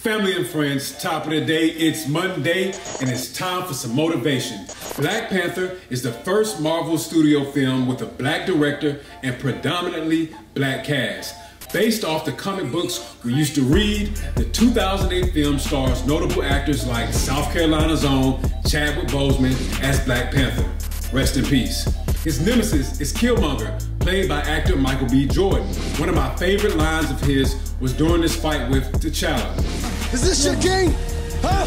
Family and friends, top of the day, it's Monday and it's time for some motivation. Black Panther is the first Marvel studio film with a black director and predominantly black cast. Based off the comic books we used to read, the 2008 film stars notable actors like South Carolina's own Chadwick Boseman as Black Panther. Rest in peace. His nemesis is Killmonger, played by actor Michael B. Jordan. One of my favorite lines of his was during this fight with T'Challa. Is this your king? Huh?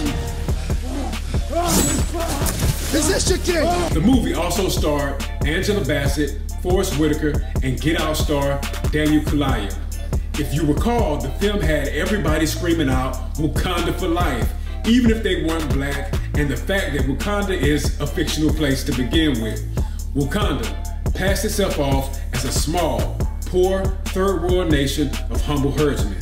Is this your king? The movie also starred Angela Bassett, Forest Whitaker, and Get Out star Daniel Kaluuya. If you recall, the film had everybody screaming out Wakanda for life, even if they weren't black, and the fact that Wakanda is a fictional place to begin with. Wakanda passed itself off as a small, poor, third world nation of humble herdsmen.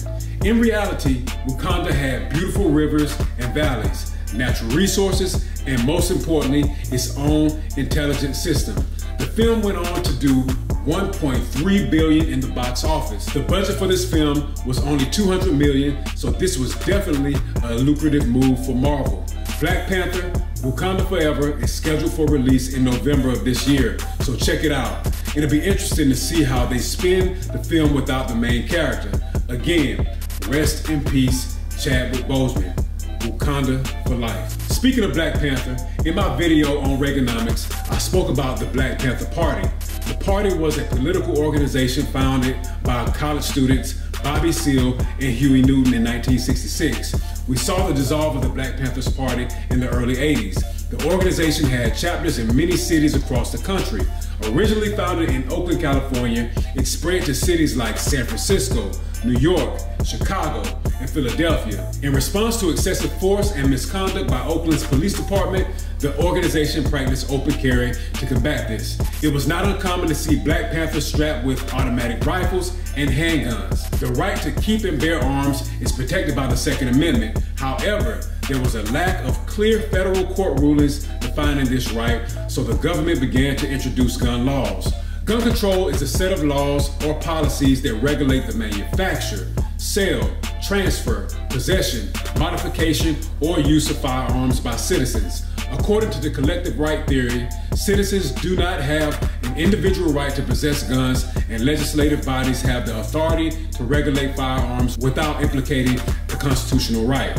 In reality, Wakanda had beautiful rivers and valleys, natural resources, and most importantly, its own intelligent system. The film went on to do $1.3 billion in the box office. The budget for this film was only $200 million, so this was definitely a lucrative move for Marvel. Black Panther: Wakanda Forever is scheduled for release in November of this year, so check it out. It'll be interesting to see how they spin the film without the main character. Again, rest in peace, Chadwick Boseman. Wakanda for life. Speaking of Black Panther, in my video on Reaganomics, I spoke about the Black Panther Party. The party was a political organization founded by college students Bobby Seale and Huey Newton in 1966. We saw the dissolve of the Black Panthers Party in the early 80s. The organization had chapters in many cities across the country. Originally founded in Oakland, California, it spread to cities like San Francisco, New York, Chicago, and Philadelphia. In response to excessive force and misconduct by Oakland's police department, the organization practiced open carry to combat this. It was not uncommon to see Black Panthers strapped with automatic rifles and handguns. The right to keep and bear arms is protected by the Second Amendment. However, there was a lack of clear federal court rulings defining this right, so the government began to introduce gun laws. Gun control is a set of laws or policies that regulate the manufacture, sale, transfer, possession, modification, or use of firearms by citizens. According to the collective right theory, citizens do not have an individual right to possess guns, and legislative bodies have the authority to regulate firearms without implicating the constitutional right.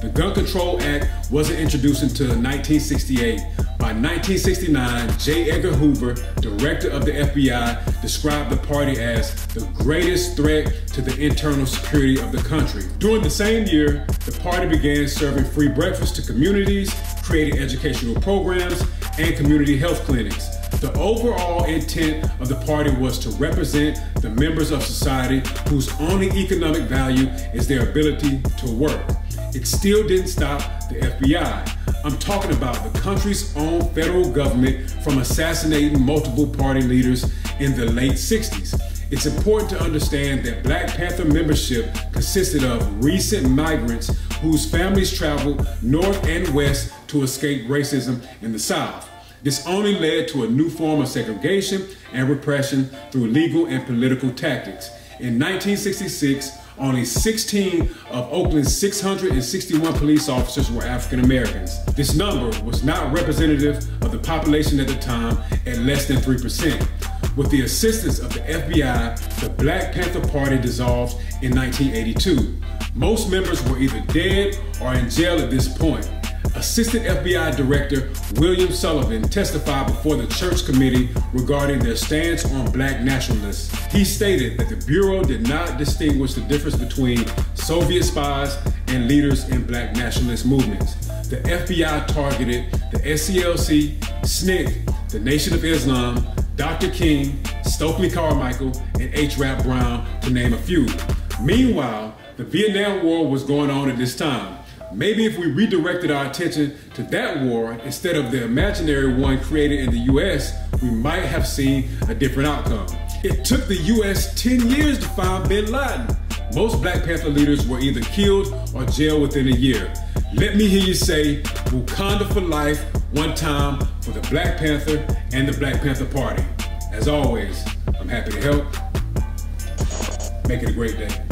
The Gun Control Act wasn't introduced until 1968. By 1969, J. Edgar Hoover, director of the FBI, described the party as the greatest threat to the internal security of the country. During the same year, the party began serving free breakfast to communities, creating educational programs, and community health clinics. The overall intent of the party was to represent the members of society whose only economic value is their ability to work. It still didn't stop the FBI. I'm talking about the country's own federal government from assassinating multiple party leaders in the late 60s. It's important to understand that Black Panther membership consisted of recent migrants whose families traveled north and west to escape racism in the South. This only led to a new form of segregation and repression through legal and political tactics. In 1966, only 16 of Oakland's 661 police officers were African Americans. This number was not representative of the population at the time at less than 3%. With the assistance of the FBI, the Black Panther Party dissolved in 1982. Most members were either dead or in jail at this point. Assistant FBI Director William Sullivan testified before the Church Committee regarding their stance on black nationalists. He stated that the Bureau did not distinguish the difference between Soviet spies and leaders in black nationalist movements. The FBI targeted the SCLC, SNCC, the Nation of Islam, Dr. King, Stokely Carmichael, and H. Rap Brown, to name a few. Meanwhile, the Vietnam War was going on at this time. Maybe if we redirected our attention to that war instead of the imaginary one created in the US, we might have seen a different outcome. It took the US 10 years to find bin Laden. Most Black Panther leaders were either killed or jailed within a year. Let me hear you say Wakanda for life one time for the Black Panther and the Black Panther Party. As always, I'm happy to help. Make it a great day.